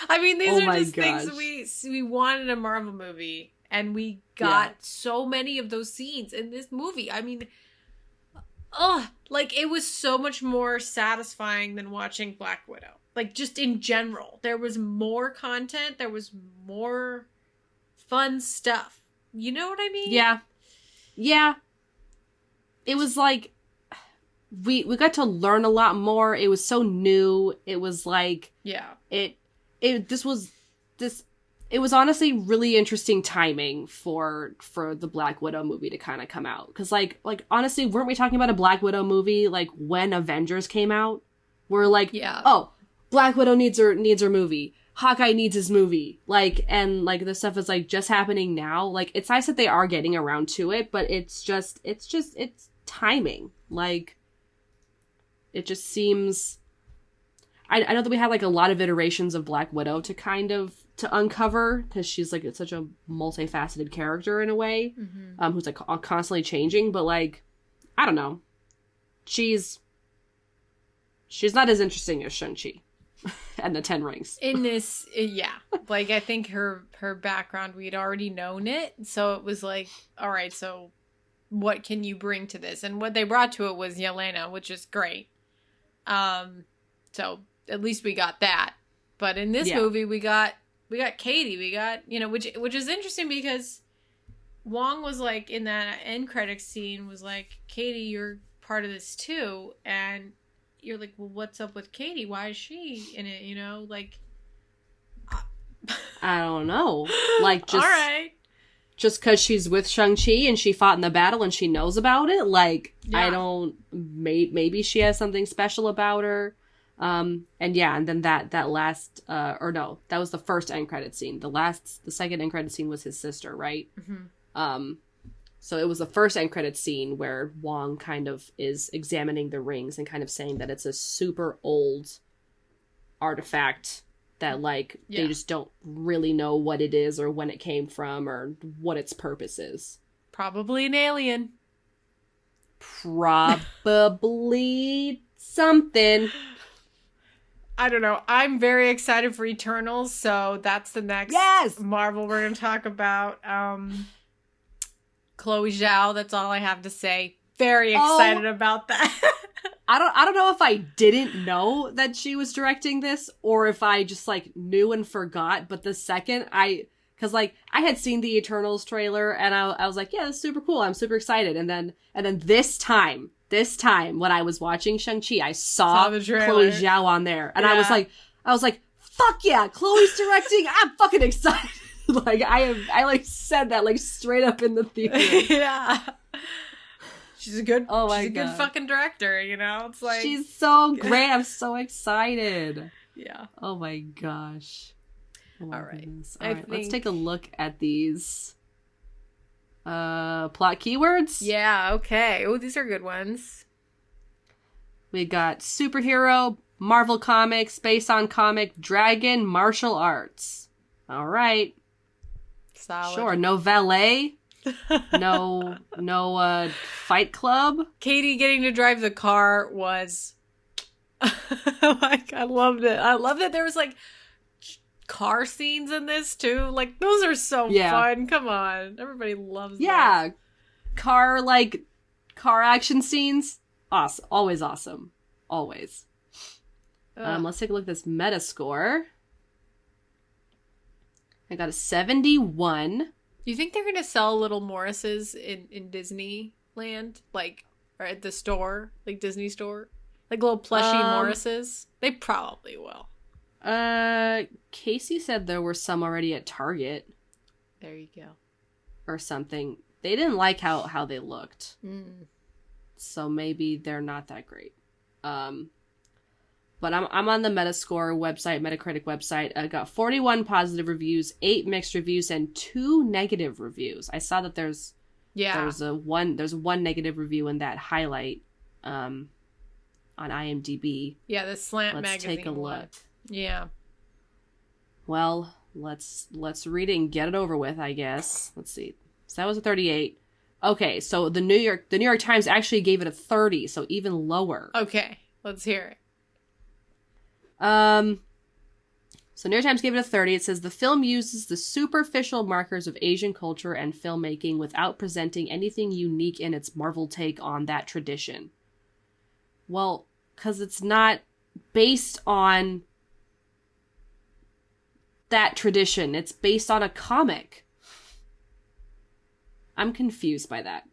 I mean, these are just things we want in a Marvel movie, and we got so many of those scenes in this movie. I mean, it was so much more satisfying than watching Black Widow. Just in general, there was more content, there was more fun stuff. You know what I mean? Yeah. Yeah. It was we got to learn a lot more. It was so new. It was it was honestly really interesting timing for the Black Widow movie to kind of come out. Because, honestly, weren't we talking about a Black Widow movie, when Avengers came out? We're Black Widow needs her movie. Hawkeye needs his movie. Like, and, like, this stuff is, like, just happening now. Like, it's nice that they are getting around to it, but it's timing. Like, it just seems... I know that we had, like, a lot of iterations of Black Widow to uncover, because she's, like, such a multifaceted character in a way, who's, like, constantly changing, but, like, I don't know. She's not as interesting as Shang-Chi and the Ten Rings. In this, yeah. Like, I think her background, we'd already known it, so it was like, all right, so what can you bring to this? And what they brought to it was Yelena, which is great. So at least we got that. But in this movie, we got Katie. We got, you know, which is interesting because Wong was like, in that end credits scene, was like, Katie, you're part of this too. And you're like, well, what's up with Katie? Why is she in it? You know, like, I don't know. Like, just all right, just because she's with Shang-Chi and she fought in the battle and she knows about it. Like, yeah. I don't. Maybe she has something special about her. And then that last, or no, that was the first end credit scene. The second end credit scene was his sister, right? Mm-hmm. So it was the first end credit scene where Wong kind of is examining the rings and kind of saying that it's a super old artifact that, like, they just don't really know what it is or when it came from or what its purpose is. Probably an alien. Probably something. I don't know. I'm very excited for Eternals, so that's the next Marvel we're going to talk about. Chloe Zhao, that's all I have to say. Very excited about that. I don't know if I didn't know that she was directing this or if I just, like, knew and forgot, but the second because, like, I had seen the Eternals trailer and I was like, yeah, that's super cool. I'm super excited. And then this time when I was watching Shang-Chi, I saw the Chloe Zhao on there. And I was like, fuck yeah, Chloe's directing. I'm fucking excited. Like, I like said that, like, straight up in the theater. Yeah. She's a good, good fucking director, you know? It's like, she's so great. I'm so excited. Yeah. Oh my gosh. Oh my All right. Goodness. All right, let's take a look at these plot keywords. Yeah, okay. Oh, these are good ones. We got superhero, Marvel Comics, based on comic, dragon, martial arts. All right. Solid. Sure. No valet. No Fight Club. Katie getting to drive the car was like, I loved it. I love that there was, like, car scenes in this too. Like, those are so fun. Come on. Everybody loves those. Car action scenes. Awesome. Always awesome. Always. Let's take a look at this Metascore. I got a 71. Do you think they're gonna sell little Morrises in Disneyland? Like, or at the store? Like, Disney store? Like little plushy Morrises? They probably will. Casey said there were some already at Target. There you go. Or something. They didn't like how they looked. So maybe they're not that great. But I'm on the Metascore website, Metacritic website. I got 41 positive reviews, 8 mixed reviews, and 2 negative reviews. I saw that there's one negative review in that highlight on IMDb. Yeah, the Slant Let's magazine. take a look. One. Yeah. Well, let's read it and get it over with, I guess. Let's see. So that was a 38. Okay, so the New York Times actually gave it a 30, so even lower. Okay, let's hear it. So New York Times gave it a 30. It says the film uses the superficial markers of Asian culture and filmmaking without presenting anything unique in its Marvel take on that tradition. Well, because it's not based on that tradition. It's based on a comic. I'm confused by that.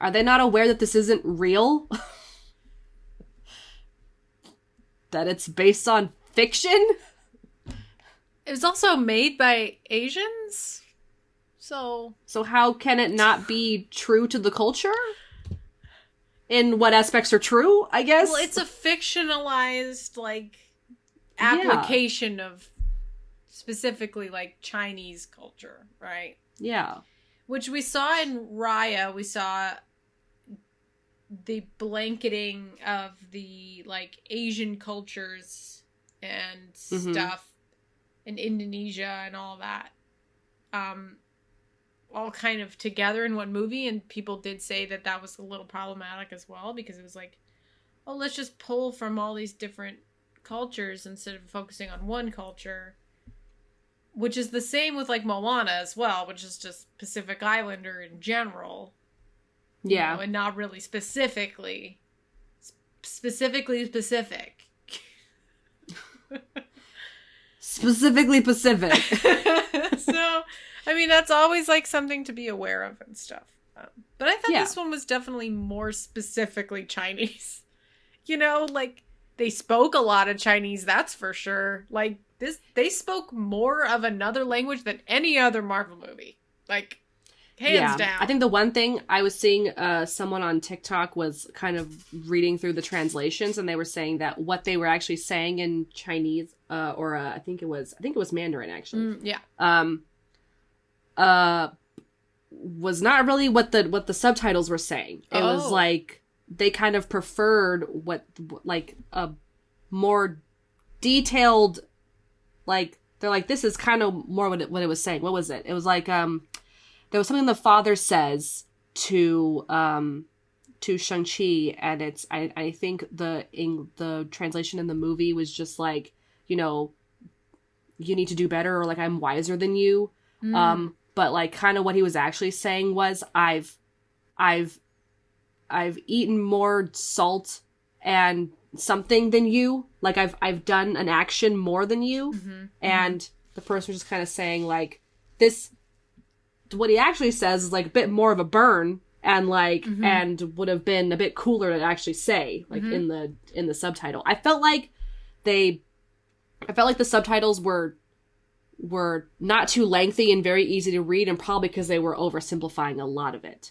Are they not aware that this isn't real? That it's based on fiction? It was also made by Asians? So how can it not be true to the culture? In what aspects are true, I guess? Well, it's a fictionalized, like, Yeah. application of specifically like Chinese culture, right? Yeah. Which we saw in Raya. We saw the blanketing of the like Asian cultures and Mm-hmm. stuff in Indonesia and all that. Um, all kind of together in one movie, and people did say that that was a little problematic as well because it was like, oh, let's just pull from all these different cultures instead of focusing on one culture, which is the same with like Moana as well, which is just Pacific Islander in general, Yeah. and not really specifically specific. Specifically Pacific. So, I mean, that's always like something to be aware of and stuff. But I thought Yeah. this one was definitely more specifically Chinese. Like they spoke a lot of Chinese, that's for sure. Like they spoke more of another language than any other Marvel movie. Like, hands Yeah. down. I think the one thing I was seeing someone on TikTok was kind of reading through the translations, and they were saying that what they were actually saying in Chinese, or I think it was Mandarin actually. Yeah. Was not really what the subtitles were saying. It was like they kind of preferred what like a more detailed, like they're like, this is kind of more what it was saying. What was it? It was like there was something the father says to Shang Chi, and it's I think the translation in the movie was just like, you need to do better, or like, I'm wiser than you. But like kind of what he was actually saying was, I've eaten more salt and something than you. Like I've done an action more than you. And the person was just kind of saying like, this, what he actually says is like a bit more of a burn, and like and would have been a bit cooler to actually say, like in the subtitle. I felt like the subtitles were not too lengthy and very easy to read, and probably because they were oversimplifying a lot of it.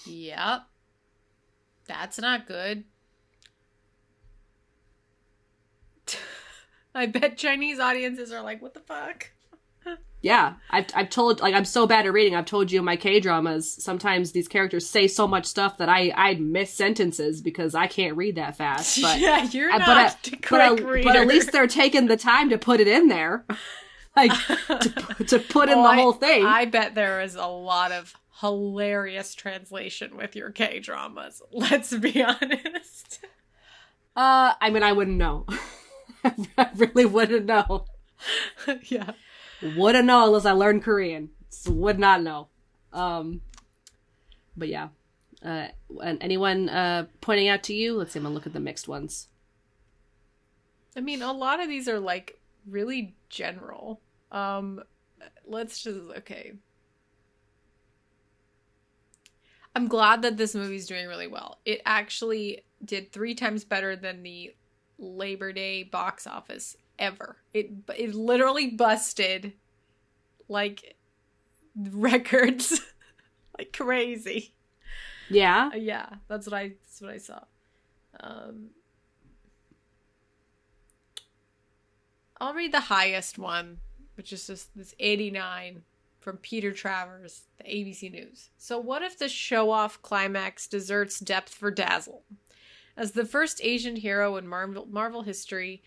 Yep. That's not good. I bet Chinese audiences are like, what the fuck? Yeah, I've told, like, I'm so bad at reading. I've told you in my K-dramas, sometimes these characters say so much stuff that I miss sentences because I can't read that fast. But yeah, you're not a quick reader. But at least they're taking the time to put it in there. Like, to put in the whole thing. I bet there is a lot of hilarious translation with your K-dramas. Let's be honest. I mean, I wouldn't know. I really wouldn't know. Yeah. Wouldn't know unless I learned Korean. Would not know. But yeah. And anyone pointing out to you? Let's see, I'm gonna look at the mixed ones. I mean, a lot of these are like really general. Okay. I'm glad that this movie's doing really well. It actually did 3 times better than the Labor Day box office ever. It literally busted like records like crazy. Yeah. Yeah, that's what I saw. I'll read the highest one, which is just this 89 from Peter Travers, the ABC News. So what if the show-off climax deserts depth for Dazzle? As the first Asian hero in Marvel history,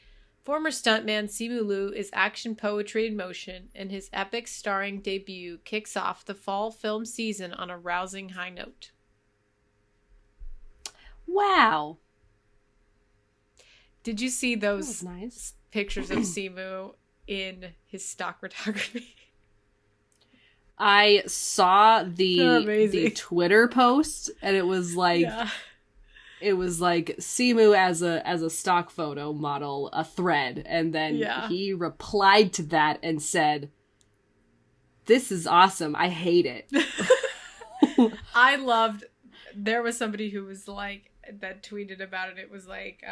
former stuntman Simu Liu is action poetry in motion, and his epic starring debut kicks off the fall film season on a rousing high note. Wow. Did you see those nice pictures of Simu in his stock photography? I saw the Twitter post, and it was like, yeah. It was like Simu as a stock photo model, a thread, and then he replied to that and said, "This is awesome. I hate it." I loved. There was somebody who was like that tweeted about it. It was like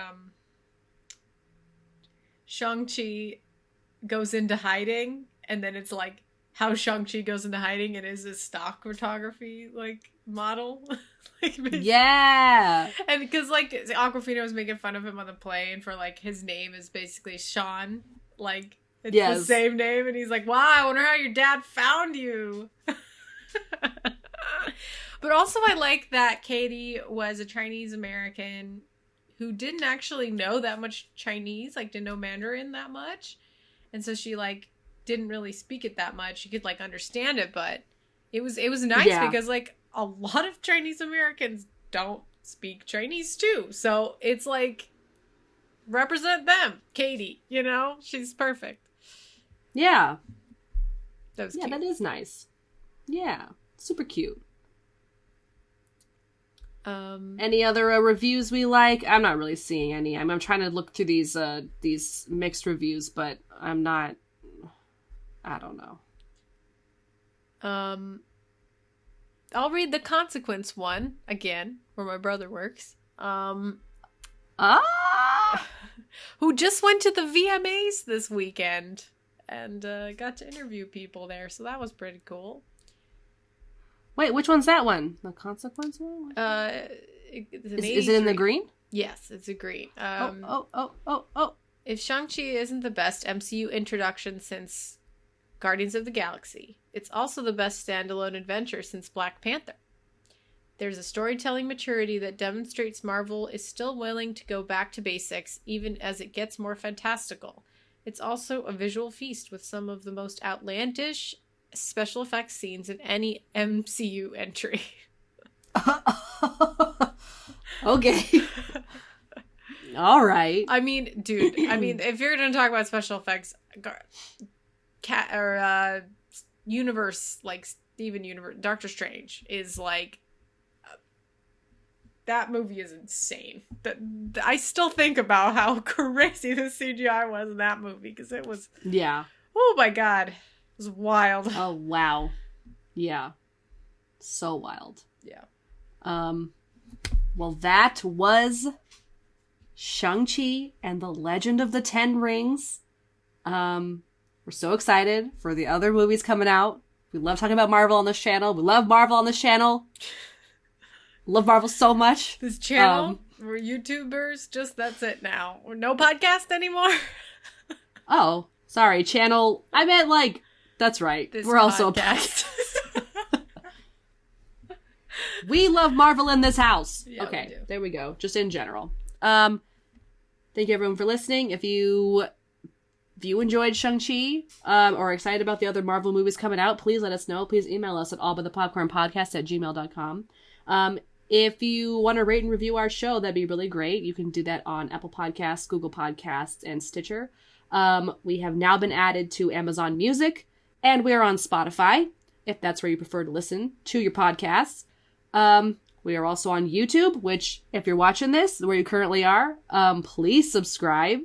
Shang Chi goes into hiding, and then it's like how Shang Chi goes into hiding, and is his stock photography like model. Yeah. And because, like, Aquafina was making fun of him on the plane for, like, his name is basically Sean. Like, it's the same name. And he's like, wow, I wonder how your dad found you. But also I like that Katie was a Chinese American who didn't actually know that much Chinese, like didn't know Mandarin that much. And so she like didn't really speak it that much. She could like understand it, but it was nice because like a lot of Chinese Americans don't speak Chinese too. So it's like represent them, Katie, you know? She's perfect. Yeah. That was cute. That is nice. Yeah. Super cute. Any other reviews we like? I'm not really seeing any. I'm trying to look through these mixed reviews, but I'm not. I don't know. I'll read the Consequence one again, where my brother works. Who just went to the VMAs this weekend and got to interview people there, so that was pretty cool. Wait, which one's that one? The Consequence one? Is it in the green? Yes, it's a green. Oh. If Shang-Chi isn't the best MCU introduction since Guardians of the Galaxy, it's also the best standalone adventure since Black Panther. There's a storytelling maturity that demonstrates Marvel is still willing to go back to basics, even as it gets more fantastical. It's also a visual feast with some of the most outlandish special effects scenes in any MCU entry. Okay. All right. I mean, dude, if you're going to talk about special effects, universe, like Steven Universe, Doctor Strange is like, that movie is insane. I still think about how crazy the CGI was in that movie, because it was, oh my god. It was wild. Oh, wow. Yeah. So wild. Yeah. Well, that was Shang-Chi and the Legend of the Ten Rings. We're so excited for the other movies coming out. We love talking about Marvel on this channel. We love Marvel on this channel. Love Marvel so much. This channel, we're YouTubers. Just that's it now. No podcast anymore. Oh, sorry. Channel. I meant like... That's right. We're also a podcast. We love Marvel in this house. Yeah, okay, there we go. Just in general. Thank you everyone for listening. If you enjoyed Shang-Chi or are excited about the other Marvel movies coming out, please let us know. Please email us at allbutthepopcornpodcast@gmail.com. If you want to rate and review our show, that'd be really great. You can do that on Apple Podcasts, Google Podcasts, and Stitcher. We have now been added to Amazon Music. And we are on Spotify, if that's where you prefer to listen to your podcasts. We are also on YouTube, which, if you're watching this, where you currently are, please subscribe.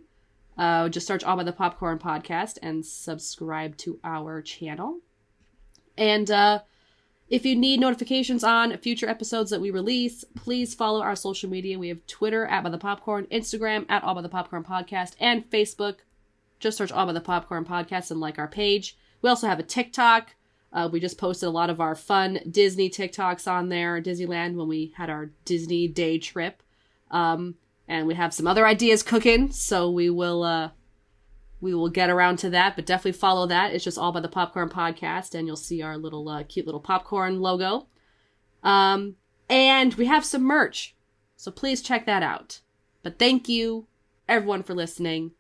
Just search All By The Popcorn Podcast and subscribe to our channel. And if you need notifications on future episodes that we release, please follow our social media. We have Twitter, @ByThePopcorn, Instagram, @AllByThePopcornPodcast, and Facebook. Just search All By The Popcorn Podcast and like our page. We also have a TikTok. We just posted a lot of our fun Disney TikToks on there, Disneyland, when we had our Disney day trip. And we have some other ideas cooking, so we will get around to that, but definitely follow that. It's just All By The Popcorn Podcast, and you'll see our little cute little popcorn logo. And we have some merch, so please check that out. But thank you, everyone, for listening,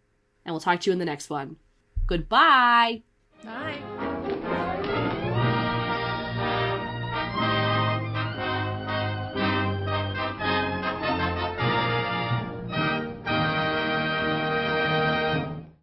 and we'll talk to you in the next one. Goodbye! Bye.